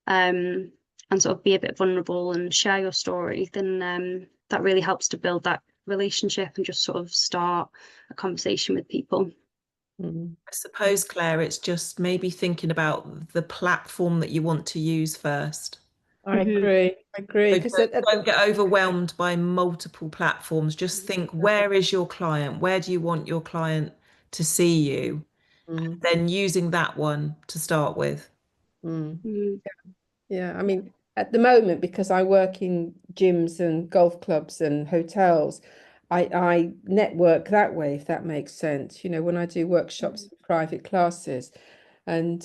and sort of be a bit vulnerable and share your story, then that really helps to build that relationship and just sort of start a conversation with people. Mm. I suppose, Claire, it's just maybe thinking about the platform that you want to use first. I agree. I agree. So Because don't get overwhelmed by multiple platforms. Just think, where is your client? Where do you want your client to see you? Then using that one to start with. Yeah, I mean, at the moment, because I work in gyms and golf clubs and hotels, I network that way, if that makes sense. You know, when I do workshops and private classes, and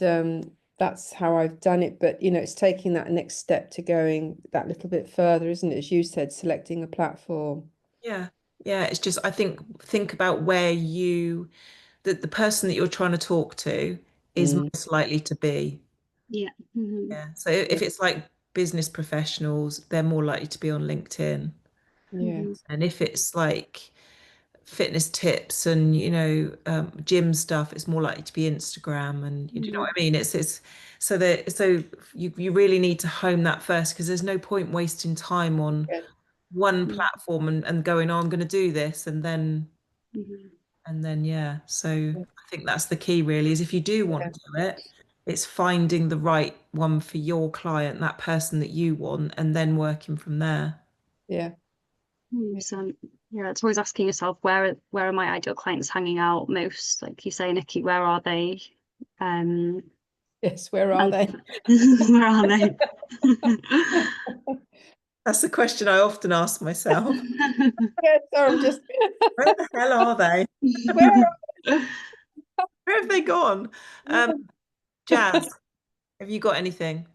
that's how I've done it. But, you know, it's taking that next step to going that little bit further, isn't it? As you said, selecting a platform. Yeah. Yeah. It's just, I think about where the person that you're trying to talk to is most likely to be. Yeah. Yeah. So if it's like business professionals, they're more likely to be on LinkedIn. Yes. And if it's like fitness tips and, gym stuff, it's more likely to be Instagram. And you know what I mean? It's so you really need to hone that first, because there's no point wasting time on Yeah. one platform and going, oh, I'm going to do this, and then yeah. So I think that's the key really, is if you do want to do it, it's finding the right one for your client, that person that you want, and then working from there. Yeah. So yeah, it's always asking yourself, where are my ideal clients hanging out most? Like you say, Nikki, where are they? Yes, where are they? Where are they? That's the question I often ask myself. Yeah, sorry, I'm just Where the hell are they? where Where have they gone? Jazz, have you got anything?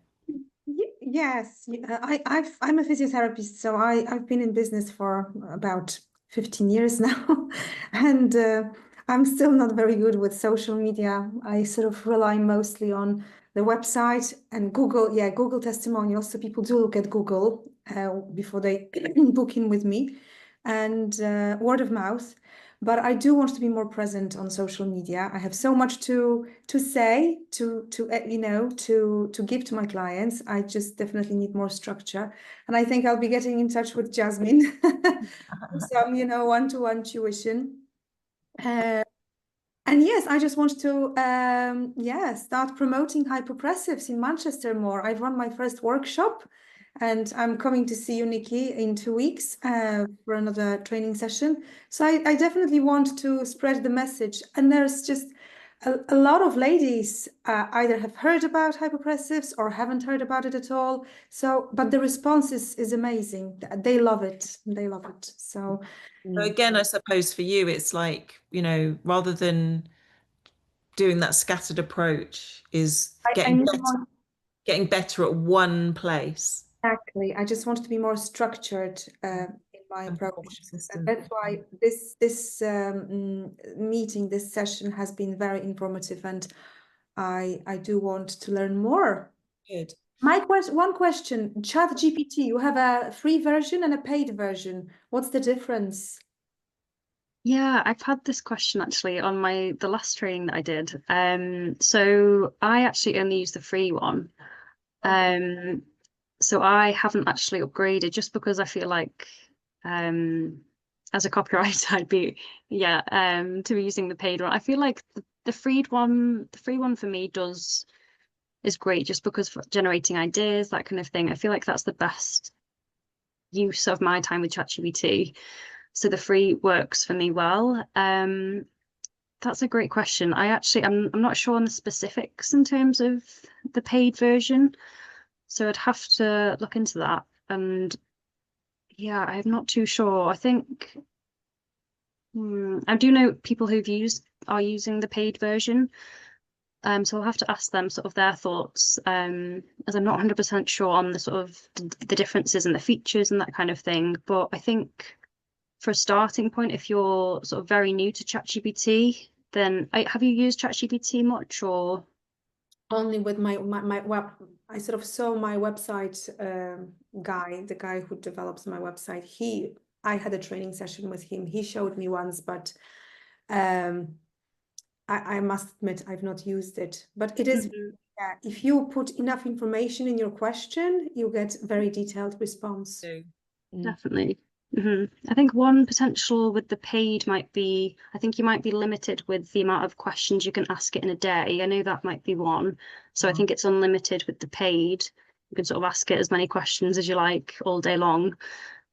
Yes, I'm a physiotherapist, so I've been in business for about 15 years now, and I'm still not very good with social media. I sort of rely mostly on the website and Google. Yeah, Google testimonials. So people do look at Google before they book in with me, and word of mouth. But I do want to be more present on social media. I have so much to say, to give to my clients. I just definitely need more structure, and I think I'll be getting in touch with Jasmine for some, one-to-one tuition. And yes, I just want to start promoting hyperpressives in Manchester more. I've run my first workshop, and I'm coming to see you, Nikki, in 2 weeks for another training session. So I definitely want to spread the message. And there's just a lot of ladies either have heard about hyperpressives or haven't heard about it at all. So, but the response is amazing. They love it. They love it. So again, I suppose for you, it's like, rather than doing that scattered approach, is I know more. Getting better at one place. Exactly. I just want to be more structured in my And more approach. And consistent. that's why this meeting, this session has been very informative, and I do want to learn more. Good. One question, ChatGPT, you have a free version and a paid version. What's the difference? Yeah, I've had this question actually on the last training that I did. So I actually only use the free one. So I haven't actually upgraded, just because I feel like as a copywriter I'd be to be using the paid one. I feel like the free one for me is great, just because for generating ideas, that kind of thing. I feel like that's the best use of my time with ChatGPT. So the free works for me well. That's a great question. I'm not sure on the specifics in terms of the paid version, so I'd have to look into that. And Yeah, I'm not too sure. I think I do know people are using the paid version. So I'll have to ask them sort of their thoughts, as I'm not 100% sure on the sort of the differences and the features and that kind of thing. But I think for a starting point, if you're sort of very new to ChatGPT, then have you used ChatGPT much or? Only with my web. I sort of saw my website guy, the guy who develops my website. I had a training session with him. He showed me once, but I must admit I've not used it. But it is, yeah, if you put enough information in your question, you get very detailed response. Definitely. I think one potential with the paid might be, I think you might be limited with the amount of questions you can ask it in a day. I know that might be one. So I think it's unlimited with the paid. You can sort of ask it as many questions as you like all day long.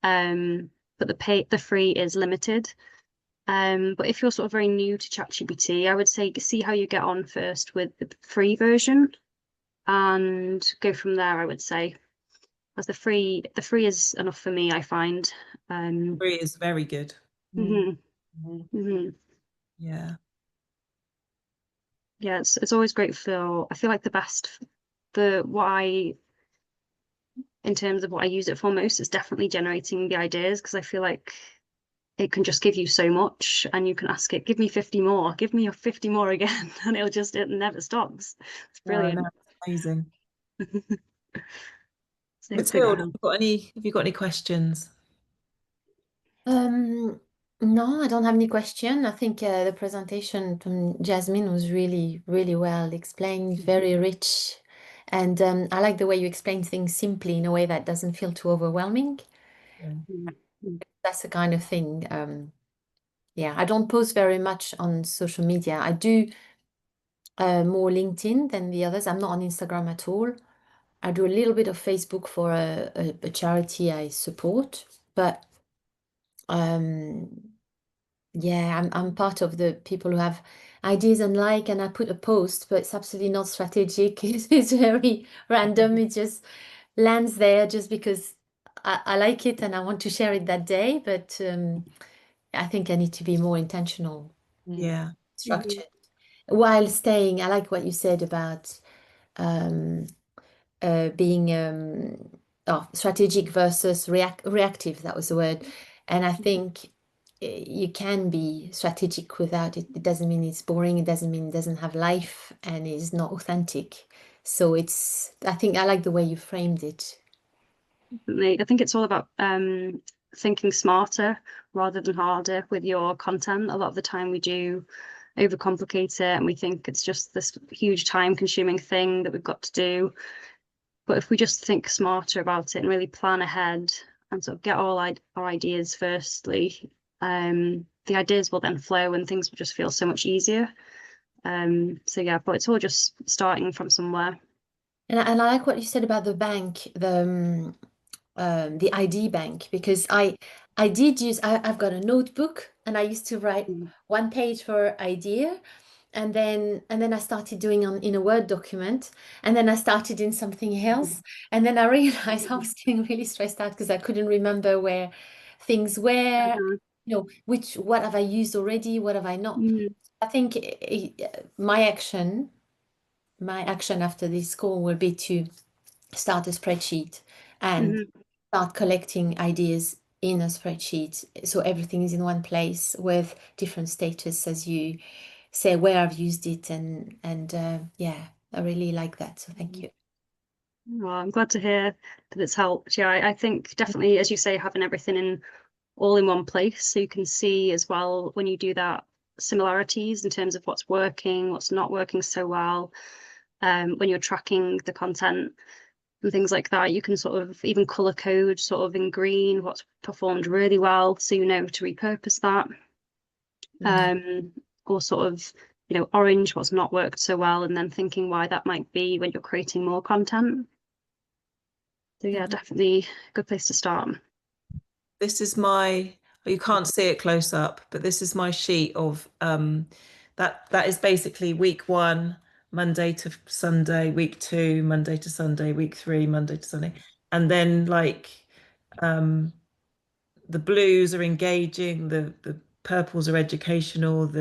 But the free is limited. But if you're sort of very new to ChatGPT, I would say see how you get on first with the free version and go from there, I would say. As the free is enough for me, I find. Free is very good. Yeah. Yeah, it's always great for, I feel like the best, in terms of what I use it for most, is definitely generating the ideas, because I feel like it can just give you so much, and you can ask it, give me 50 more, give me your 50 more again, and it never stops. It's brilliant. No, it's amazing. So Matilda, have you got any questions? No, I don't have any question. I think the presentation from Jasmine was really, really well explained, very rich. And I like the way you explain things simply in a way that doesn't feel too overwhelming. That's the kind of thing. Yeah, I don't post very much on social media. I do more LinkedIn than the others. I'm not on Instagram at all. I do a little bit of Facebook for a charity I support, but yeah, I'm part of the people who have ideas and I put a post, but it's absolutely not strategic. It's very random. It just lands there just because I like it and I want to share it that day. But I think I need to be more intentional, Yeah. structured, while staying. I like what you said about being strategic versus reactive. That was the word. And I think you can be strategic without it. It doesn't mean it's boring. It doesn't mean it doesn't have life and is not authentic. So I think I like the way you framed it. I think it's all about thinking smarter rather than harder with your content. A lot of the time we do overcomplicate it and we think it's just this huge time-consuming thing that we've got to do. But if we just think smarter about it and really plan ahead and sort of get all our ideas firstly, the ideas will then flow and things will just feel so much easier. So yeah, but it's all just starting from somewhere. And I like what you said about the bank, the ID bank, because I've got a notebook and I used to write one page for idea. And then I started doing in a Word document, and then I started in something else. And then I realized I was getting really stressed out because I couldn't remember where things were, what have I used already, what have I not. I think my action after this call will be to start a spreadsheet and start collecting ideas in a spreadsheet so everything is in one place with different status, as you say, where I've used it, and yeah, I really like that. So thank you. Well, I'm glad to hear that it's helped. Yeah, I think definitely, as you say, having everything all in one place so you can see as well when you do that similarities in terms of what's working, what's not working so well. When you're tracking the content and things like that, you can sort of even color code sort of in green what's performed really well, so you know to repurpose that. Or sort of, orange what's not worked so well, and then thinking why that might be when you're creating more content. So yeah, definitely a good place to start. This is you can't see it close up, but this is my sheet of that is basically week 1, Monday to Sunday, week 2, Monday to Sunday, week 3, Monday to Sunday. And then the blues are engaging, the purples are educational,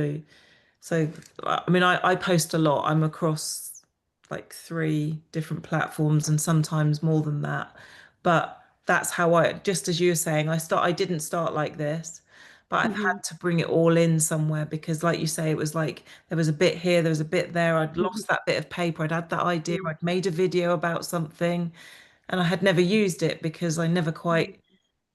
so I mean I post a lot. I'm across like 3 different platforms and sometimes more than that. But that's how just as you were saying, I didn't start like this, but I've had to bring it all in somewhere because like you say, it was like there was a bit here, there was a bit there. I'd lost that bit of paper, I'd had that idea, I'd made a video about something and I had never used it because I never quite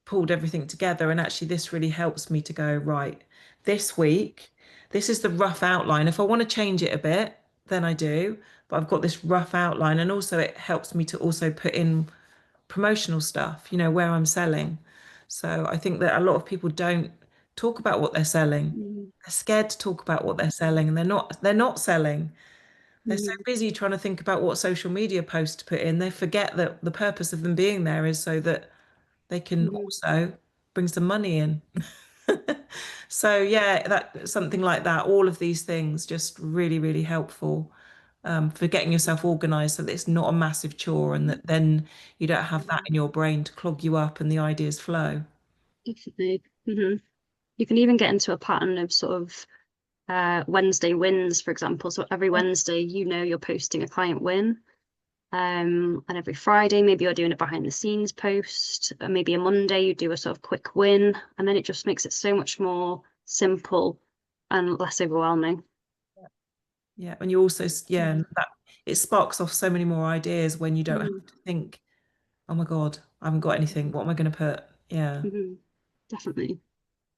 pulled everything together. And actually, this really helps me to go, right, this week, this is the rough outline. If I want to change it a bit, then I do. But I've got this rough outline. And also, it helps me to also put in promotional stuff, where I'm selling. So I think that a lot of people don't talk about what they're selling. They're scared to talk about what they're selling and they're not selling. They're so busy trying to think about what social media post to put in, they forget that the purpose of them being there is so that they can also bring some money in. So yeah, that something like that, all of these things just really, really helpful for getting yourself organized so that it's not a massive chore and that then you don't have that in your brain to clog you up and the ideas flow. Definitely. You can even get into a pattern of sort of Wednesday wins, for example. So every Wednesday, you're posting a client win. And every Friday, maybe you're doing a behind the scenes post, and maybe a Monday you do a sort of quick win, and then it just makes it so much more simple and less overwhelming. Yeah, and you also, and that it sparks off so many more ideas when you don't have to think, oh my God, I haven't got anything. What am I going to put? Yeah. Definitely.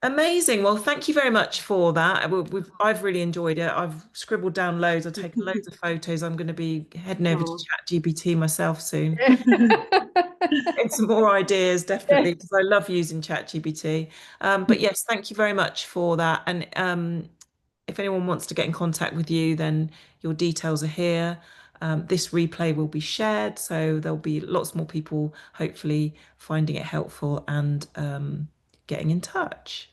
Amazing. Well, thank you very much for that. I've really enjoyed it. I've scribbled down loads. I've taken loads of photos. I'm going to be heading over to ChatGPT myself soon. And some more ideas, definitely, because I love using ChatGPT. But yes, thank you very much for that. And if anyone wants to get in contact with you, then your details are here. This replay will be shared, so there'll be lots more people hopefully finding it helpful and getting in touch.